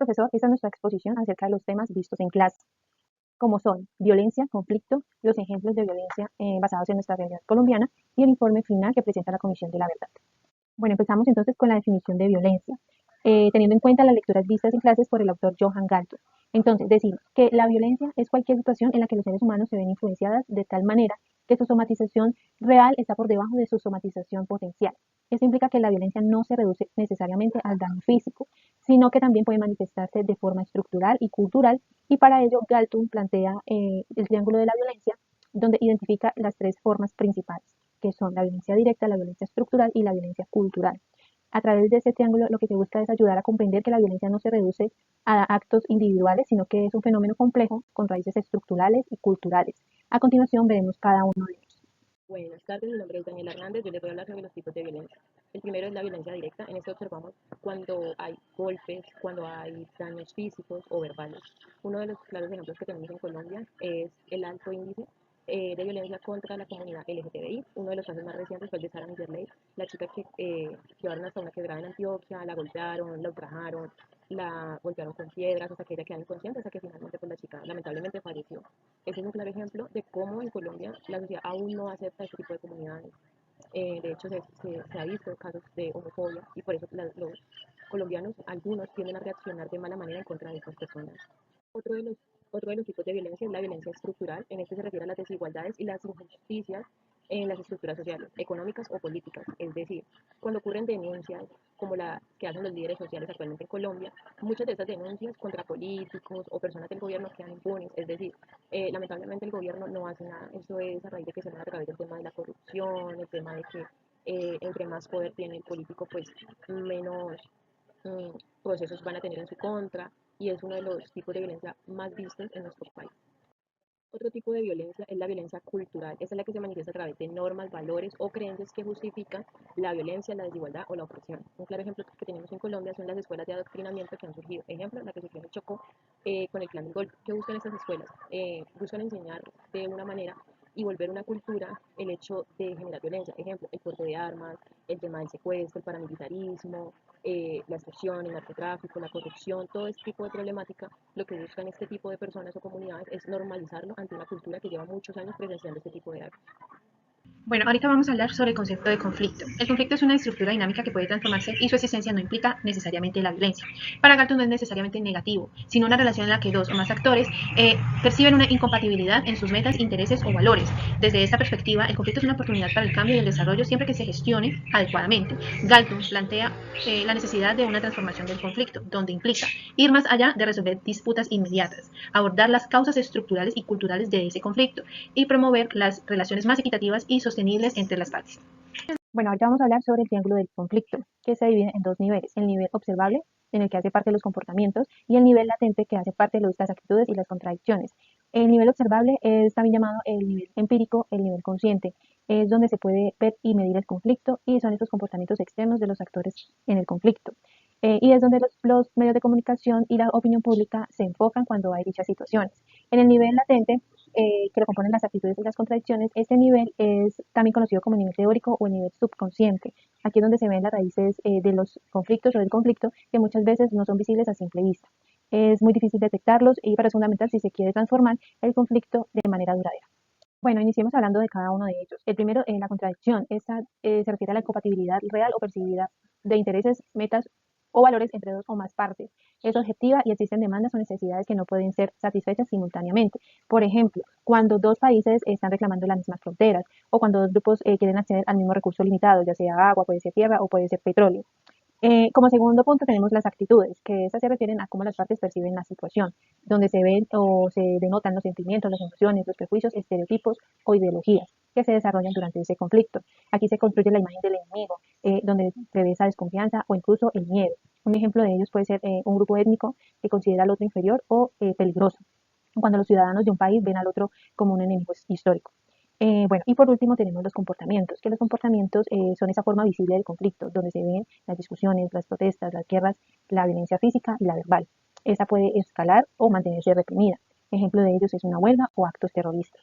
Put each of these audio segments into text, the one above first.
profesor, esta es nuestra exposición acerca de los temas vistos en clase, como son violencia, conflicto, los ejemplos de violencia basados en nuestra realidad colombiana y el informe final que presenta la Comisión de la Verdad. Bueno, empezamos entonces con la definición de violencia, teniendo en cuenta las lecturas vistas en clases por el autor Johan Galtung. Entonces, decimos que la violencia es cualquier situación en la que los seres humanos se ven influenciadas de tal manera que su somatización real está por debajo de su somatización potencial. Esto implica que la violencia no se reduce necesariamente al daño físico, sino que también puede manifestarse de forma estructural y cultural, y para ello Galtung plantea el triángulo de la violencia, donde identifica las tres formas principales, que son la violencia directa, la violencia estructural y la violencia cultural. A través de ese triángulo lo que se busca es ayudar a comprender que la violencia no se reduce a actos individuales, sino que es un fenómeno complejo con raíces estructurales y culturales. A continuación veremos cada uno de ellos. Buenas tardes, mi nombre es Daniela Hernández, yo les voy a hablar sobre los tipos de violencia. El primero es la violencia directa, en este observamos cuando hay golpes, cuando hay daños físicos o verbales. Uno de los claros ejemplos que tenemos en Colombia es el alto índice de violencia contra la comunidad LGTBI. Uno de los casos más recientes fue el de Sara Millerley, la chica que llevaron hasta una quebrada en Antioquia, la golpearon, la ultrajaron, la golpearon con piedras hasta que ella quedó inconsciente, hasta que finalmente pues, la chica lamentablemente falleció. Ese es un claro ejemplo de cómo en Colombia la sociedad aún no acepta este tipo de comunidades. De hecho, se ha visto casos de homofobia y por eso los colombianos, algunos, tienden a reaccionar de mala manera en contra de estas personas. Otro de los, otro de los tipos de violencia es la violencia estructural. En este se refiere a las desigualdades y las injusticias en las estructuras sociales, económicas o políticas. Es decir, cuando ocurren denuncias como las que hacen los líderes sociales actualmente en Colombia, muchas de estas denuncias contra políticos o personas del gobierno quedan impunes. Es decir, lamentablemente el gobierno no hace nada. Eso es a raíz de que se da a través del tema de la corrupción, el tema de que entre más poder tiene el político, pues menos procesos van a tener en su contra, y es uno de los tipos de violencia más vistos en nuestro país. Otro tipo de violencia es la violencia cultural. Esta es la que se manifiesta a través de normas, valores o creencias que justifican la violencia, la desigualdad o la opresión. Un claro ejemplo que tenemos en Colombia son las escuelas de adoctrinamiento que han surgido. Ejemplo, la que surgió en Chocó con el clan del Golfo. ¿Qué buscan estas escuelas? Buscan enseñar de una manera y volver una cultura el hecho de generar violencia. Ejemplo, el porte de armas, el tema del secuestro, el paramilitarismo, la extorsión, el narcotráfico, la corrupción, todo este tipo de problemática. Lo que buscan este tipo de personas o comunidades es normalizarlo ante una cultura que lleva muchos años presenciando este tipo de actos. Bueno, ahorita vamos a hablar sobre el concepto de conflicto. El conflicto es una estructura dinámica que puede transformarse y su existencia no implica necesariamente la violencia. Para Galtung no es necesariamente negativo, sino una relación en la que dos o más actores perciben una incompatibilidad en sus metas, intereses o valores. Desde esta perspectiva, el conflicto es una oportunidad para el cambio y el desarrollo siempre que se gestione adecuadamente. Galtung plantea la necesidad de una transformación del conflicto, donde implica ir más allá de resolver disputas inmediatas, abordar las causas estructurales y culturales de ese conflicto y promover las relaciones más equitativas y sostenibles entre las partes. Bueno, ahorita vamos a hablar sobre el triángulo del conflicto, que se divide en dos niveles: el nivel observable, en el que hace parte de los comportamientos, y el nivel latente, que hace parte de las actitudes y las contradicciones. El nivel observable es también llamado el nivel empírico, el nivel consciente. Es donde se puede ver y medir el conflicto, y son estos comportamientos externos de los actores en el conflicto. Y es donde los medios de comunicación y la opinión pública se enfocan cuando hay dichas situaciones. En el nivel latente, que lo componen las actitudes y las contradicciones, este nivel es también conocido como nivel teórico o el nivel subconsciente. Aquí es donde se ven las raíces de los conflictos o del conflicto, que muchas veces no son visibles a simple vista. Es muy difícil detectarlos y para es fundamental si se quiere transformar el conflicto de manera duradera. Bueno, iniciemos hablando de cada uno de ellos. El primero es la contradicción. Esta se refiere a la incompatibilidad real o percibida de intereses, metas o valores entre dos o más partes. Es objetiva y existen demandas o necesidades que no pueden ser satisfechas simultáneamente. Por ejemplo, cuando dos países están reclamando las mismas fronteras o cuando dos grupos quieren acceder al mismo recurso limitado, ya sea agua, puede ser tierra o puede ser petróleo. Como segundo punto tenemos las actitudes, que estas se refieren a cómo las partes perciben la situación, donde se ven o se denotan los sentimientos, las emociones, los prejuicios, estereotipos o ideologías que se desarrollan durante ese conflicto. Aquí se construye la imagen del enemigo, donde se ve esa desconfianza o incluso el miedo. Un ejemplo de ellos puede ser un grupo étnico que considera al otro inferior o peligroso, cuando los ciudadanos de un país ven al otro como un enemigo histórico. Bueno, y por último tenemos los comportamientos, que los comportamientos son esa forma visible del conflicto, donde se ven las discusiones, las protestas, las guerras, la violencia física y la verbal. Esa puede escalar o mantenerse reprimida. Ejemplo de ellos es una huelga o actos terroristas.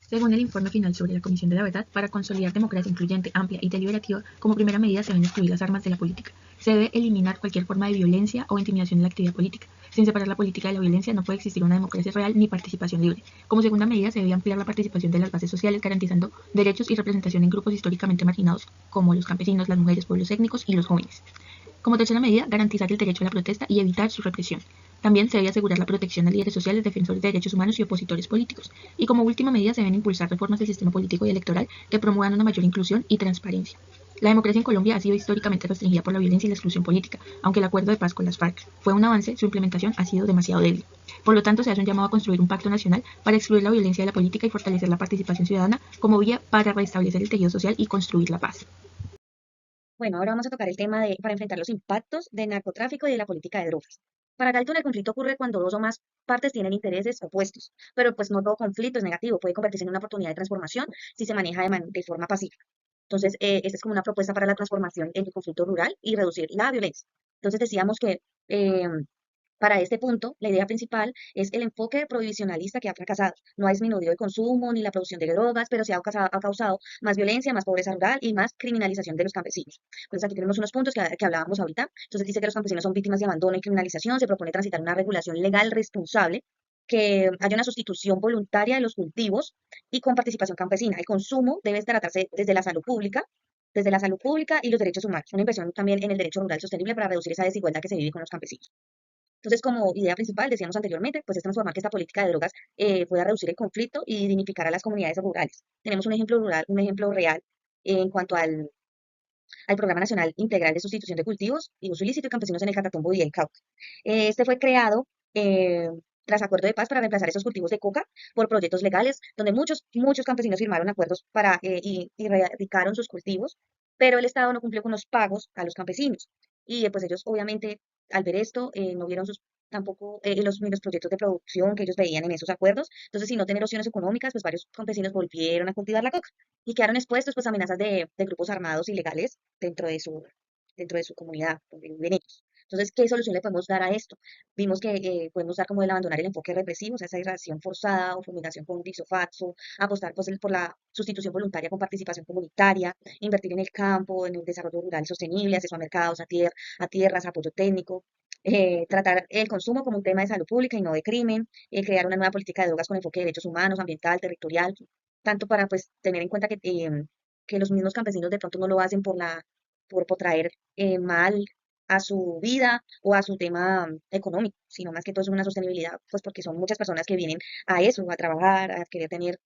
Según el informe final sobre la Comisión de la Verdad, para consolidar democracia incluyente, amplia y deliberativa, como primera medida se deben excluir las armas de la política. Se debe eliminar cualquier forma de violencia o intimidación en la actividad política. Sin separar la política de la violencia no puede existir una democracia real ni participación libre. Como segunda medida, se debe ampliar la participación de las bases sociales, garantizando derechos y representación en grupos históricamente marginados, como los campesinos, las mujeres, pueblos étnicos y los jóvenes. Como tercera medida, garantizar el derecho a la protesta y evitar su represión. También se debe asegurar la protección a líderes sociales, defensores de derechos humanos y opositores políticos. Y como última medida, se deben impulsar reformas del sistema político y electoral que promuevan una mayor inclusión y transparencia. La democracia en Colombia ha sido históricamente restringida por la violencia y la exclusión política. Aunque el acuerdo de paz con las FARC fue un avance, su implementación ha sido demasiado débil. Por lo tanto, se hace un llamado a construir un pacto nacional para excluir la violencia de la política y fortalecer la participación ciudadana como vía para restablecer el tejido social y construir la paz. Bueno, ahora vamos a tocar el tema para enfrentar los impactos del narcotráfico y de la política de drogas. Para Galton, el conflicto ocurre cuando dos o más partes tienen intereses opuestos, pero pues no todo conflicto es negativo, puede convertirse en una oportunidad de transformación si se maneja de forma pacífica. Entonces, esta es como una propuesta para la transformación en el conflicto rural y reducir la violencia. Entonces, decíamos que eh, para este punto, la idea principal es el enfoque prohibicionalista que ha fracasado. No ha disminuido el consumo ni la producción de drogas, pero se ha causado más violencia, más pobreza rural y más criminalización de los campesinos. Entonces aquí tenemos unos puntos que hablábamos ahorita. Entonces dice que los campesinos son víctimas de abandono y criminalización. Se propone transitar una regulación legal responsable, que haya una sustitución voluntaria de los cultivos y con participación campesina. El consumo debe tratarse desde la salud pública y los derechos humanos. Una inversión también en el derecho rural sostenible para reducir esa desigualdad que se vive con los campesinos. Entonces, como idea principal, decíamos anteriormente, pues es transformar que esta política de drogas pueda reducir el conflicto y dignificar a las comunidades rurales. Tenemos un ejemplo rural, un ejemplo real en cuanto al Programa Nacional Integral de Sustitución de Cultivos y Uso Ilícito de Campesinos en el Catatumbo y el Cauca. Este fue creado tras acuerdo de paz para reemplazar esos cultivos de coca por proyectos legales, donde muchos campesinos firmaron acuerdos y erradicaron sus cultivos, pero el Estado no cumplió con los pagos a los campesinos. Y pues ellos obviamente al ver esto no vieron tampoco los proyectos de producción que ellos veían en esos acuerdos. Entonces, sin no tener opciones económicas, pues varios campesinos volvieron a cultivar la coca y quedaron expuestos pues a amenazas de grupos armados ilegales dentro de su comunidad donde viven ellos. Entonces, ¿qué solución le podemos dar a esto? Vimos que podemos dar como el abandonar el enfoque represivo, o sea, esa irradiación forzada o fumigación con glifosato, apostar pues, por la sustitución voluntaria con participación comunitaria, invertir en el campo, en el desarrollo rural sostenible, acceso a mercados, a tierras, apoyo técnico, tratar el consumo como un tema de salud pública y no de crimen, crear una nueva política de drogas con enfoque de derechos humanos, ambiental, territorial, tanto para pues tener en cuenta que los mismos campesinos de pronto no lo hacen por traer mal a su vida o a su tema económico, sino más que todo es una sostenibilidad, pues porque son muchas personas que vienen a eso, a trabajar, a querer tener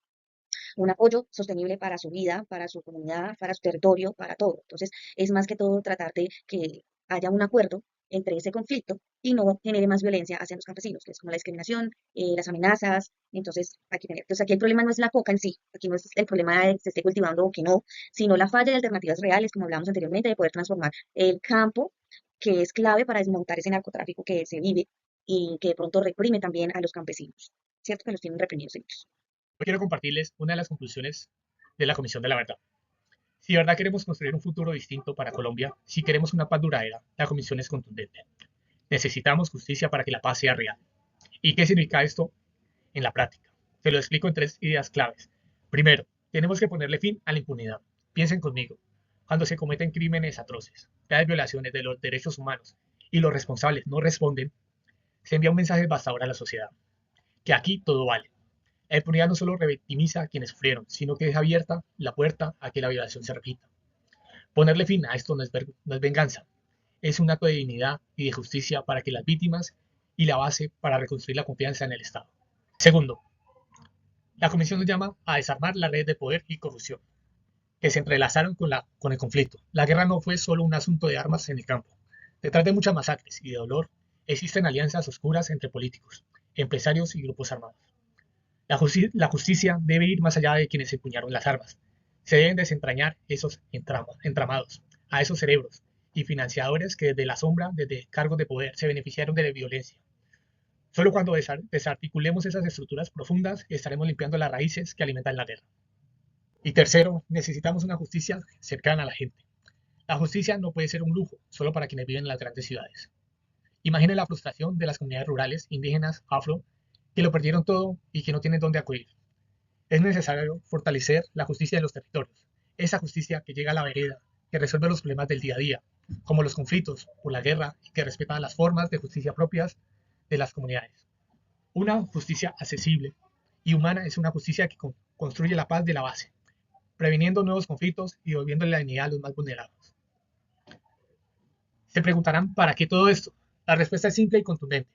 un apoyo sostenible para su vida, para su comunidad, para su territorio, para todo. Entonces, es más que todo tratar de que haya un acuerdo entre ese conflicto y no genere más violencia hacia los campesinos, que es como la discriminación, las amenazas. Entonces aquí el problema no es la coca en sí, aquí no es el problema de que se esté cultivando o que no, sino la falla de alternativas reales, como hablamos anteriormente, de poder transformar el campo, que es clave para desmontar ese narcotráfico que se vive y que de pronto reprime también a los campesinos, ¿cierto? Que los tienen reprimidos ellos. Hoy quiero compartirles una de las conclusiones de la Comisión de la Verdad. Si de verdad queremos construir un futuro distinto para Colombia, si queremos una paz duradera, la Comisión es contundente. Necesitamos justicia para que la paz sea real. ¿Y qué significa esto en la práctica? Se lo explico en 3 ideas claves. Primero, tenemos que ponerle fin a la impunidad. Piensen conmigo. Cuando se cometen crímenes atroces, graves violaciones de los derechos humanos y los responsables no responden, se envía un mensaje devastador a la sociedad. Que aquí todo vale. La impunidad no solo revictimiza a quienes sufrieron, sino que deja abierta la puerta a que la violación se repita. Ponerle fin a esto no es venganza, es un acto de dignidad y de justicia para que las víctimas y la base para reconstruir la confianza en el Estado. Segundo, la Comisión nos llama a desarmar la red de poder y corrupción que se entrelazaron con el conflicto. La guerra no fue solo un asunto de armas en el campo. Detrás de muchas masacres y de dolor existen alianzas oscuras entre políticos, empresarios y grupos armados. La justicia debe ir más allá de quienes empuñaron las armas. Se deben desentrañar esos entramados, a esos cerebros y financiadores que desde la sombra, desde cargos de poder, se beneficiaron de la violencia. Solo cuando desarticulemos esas estructuras profundas estaremos limpiando las raíces que alimentan la guerra. Y tercero, necesitamos una justicia cercana a la gente. La justicia no puede ser un lujo solo para quienes viven en las grandes ciudades. Imaginen la frustración de las comunidades rurales, indígenas, afro, que lo perdieron todo y que no tienen dónde acudir. Es necesario fortalecer la justicia de los territorios, esa justicia que llega a la vereda, que resuelve los problemas del día a día, como los conflictos por la guerra y que respeta las formas de justicia propias de las comunidades. Una justicia accesible y humana es una justicia que construye la paz de la base, previniendo nuevos conflictos y devolviéndole la dignidad a los más vulnerables. Se preguntarán, ¿para qué todo esto? La respuesta es simple y contundente.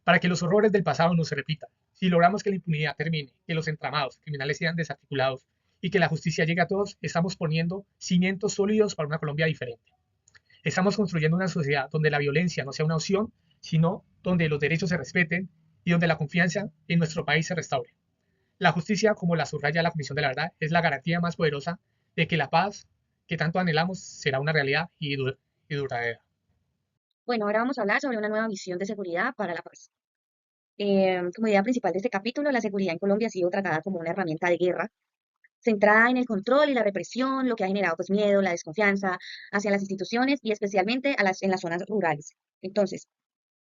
Para que los horrores del pasado no se repitan. Si logramos que la impunidad termine, que los entramados criminales sean desarticulados y que la justicia llegue a todos, estamos poniendo cimientos sólidos para una Colombia diferente. Estamos construyendo una sociedad donde la violencia no sea una opción, sino donde los derechos se respeten y donde la confianza en nuestro país se restaure. La justicia, como la subraya la Comisión de la Verdad, es la garantía más poderosa de que la paz que tanto anhelamos será una realidad y duradera. Bueno, ahora vamos a hablar sobre una nueva visión de seguridad para la paz. Como idea principal de este capítulo, la seguridad en Colombia ha sido tratada como una herramienta de guerra, centrada en el control y la represión, lo que ha generado pues miedo, la desconfianza hacia las instituciones y especialmente en las zonas rurales. Entonces,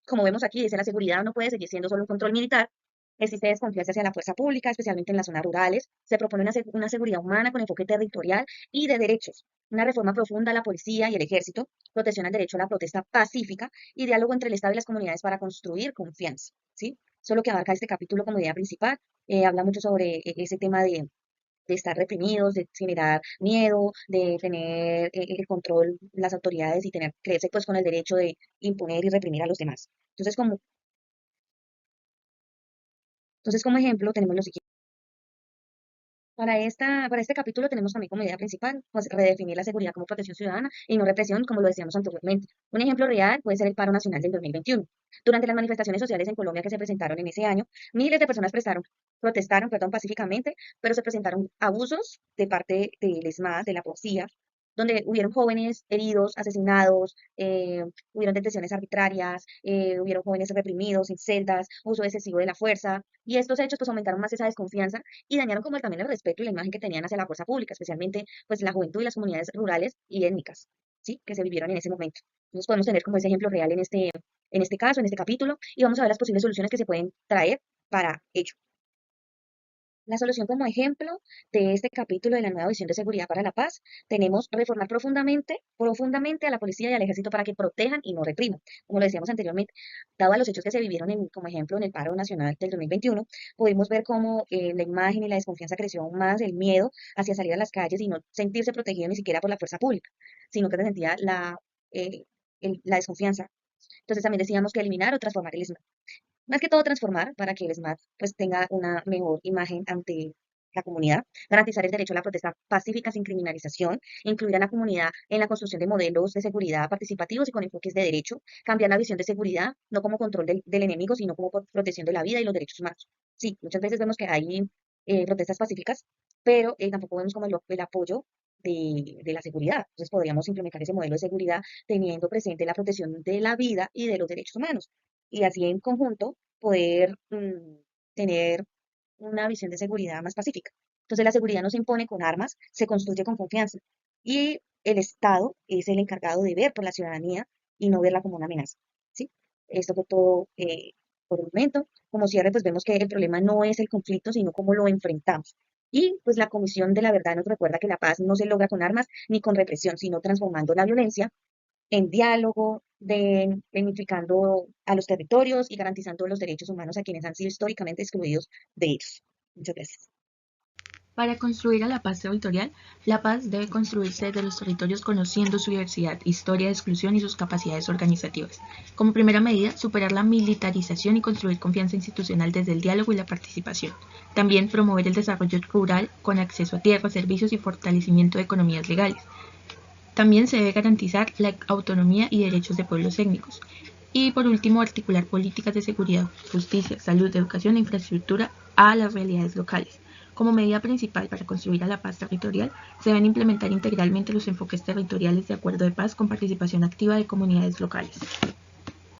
como vemos aquí, dice la seguridad no puede seguir siendo solo un control militar. Existe desconfianza hacia la fuerza pública, especialmente en las zonas rurales. Se propone una seguridad humana con enfoque territorial y de derechos. Una reforma profunda a la policía y el ejército, protección al derecho a la protesta pacífica y diálogo entre el Estado y las comunidades para construir confianza, ¿sí? Eso es lo que abarca este capítulo como idea principal. Habla mucho sobre ese tema de estar reprimidos, de generar miedo, de tener el control, las autoridades y creerse pues con el derecho de imponer y reprimir a los demás. Entonces, como ejemplo, tenemos lo siguiente. Para este capítulo tenemos también como idea principal, pues, redefinir la seguridad como protección ciudadana y no represión, como lo decíamos anteriormente. Un ejemplo real puede ser el paro nacional del 2021. Durante las manifestaciones sociales en Colombia que se presentaron en ese año, miles de personas protestaron, pacíficamente, pero se presentaron abusos de parte del ESMAD, de la policía, donde hubieron jóvenes heridos, asesinados, hubieron detenciones arbitrarias, hubieron jóvenes reprimidos en celdas, uso excesivo de la fuerza, y estos hechos pues aumentaron más esa desconfianza y dañaron como también el respeto y la imagen que tenían hacia la fuerza pública, especialmente pues la juventud y las comunidades rurales y étnicas, ¿sí? Que se vivieron en ese momento. Entonces podemos tener como ese ejemplo real en este caso, en este capítulo, y vamos a ver las posibles soluciones que se pueden traer para ello. La solución como ejemplo de este capítulo de la nueva visión de seguridad para la paz, tenemos reformar profundamente a la policía y al ejército para que protejan y no repriman. Como lo decíamos anteriormente, dado a los hechos que se vivieron como ejemplo en el paro nacional del 2021, pudimos ver cómo la imagen y la desconfianza creció aún más, el miedo hacia salir a las calles y no sentirse protegido ni siquiera por la fuerza pública, sino que se sentía eh, la desconfianza. Entonces también decíamos que eliminar o transformar el SMAT. Más que todo transformar para que el SMAT pues tenga una mejor imagen ante la comunidad, garantizar el derecho a la protesta pacífica sin criminalización, incluir a la comunidad en la construcción de modelos de seguridad participativos y con enfoques de derecho, cambiar la visión de seguridad no como control del enemigo, sino como protección de la vida y los derechos humanos. Sí, muchas veces vemos que hay protestas pacíficas, pero tampoco vemos como el apoyo de la seguridad. Entonces podríamos implementar ese modelo de seguridad teniendo presente la protección de la vida y de los derechos humanos y así en conjunto poder tener una visión de seguridad más pacífica. Entonces la seguridad no se impone con armas, se construye con confianza y el Estado es el encargado de ver por la ciudadanía y no verla como una amenaza, ¿sí? Esto fue todo por el momento. Como cierre, pues vemos que el problema no es el conflicto, sino cómo lo enfrentamos. Y pues la Comisión de la Verdad nos recuerda que la paz no se logra con armas ni con represión, sino transformando la violencia en diálogo, dignificando a los territorios y garantizando los derechos humanos a quienes han sido históricamente excluidos de ellos. Muchas gracias. Para construir a la paz territorial, la paz debe construirse desde los territorios conociendo su diversidad, historia de exclusión y sus capacidades organizativas. Como primera medida, superar la militarización y construir confianza institucional desde el diálogo y la participación. También promover el desarrollo rural con acceso a tierras, servicios y fortalecimiento de economías legales. También se debe garantizar la autonomía y derechos de pueblos étnicos. Y por último, articular políticas de seguridad, justicia, salud, educación e infraestructura a las realidades locales. Como medida principal para construir a la paz territorial, se deben implementar integralmente los enfoques territoriales de acuerdo de paz con participación activa de comunidades locales.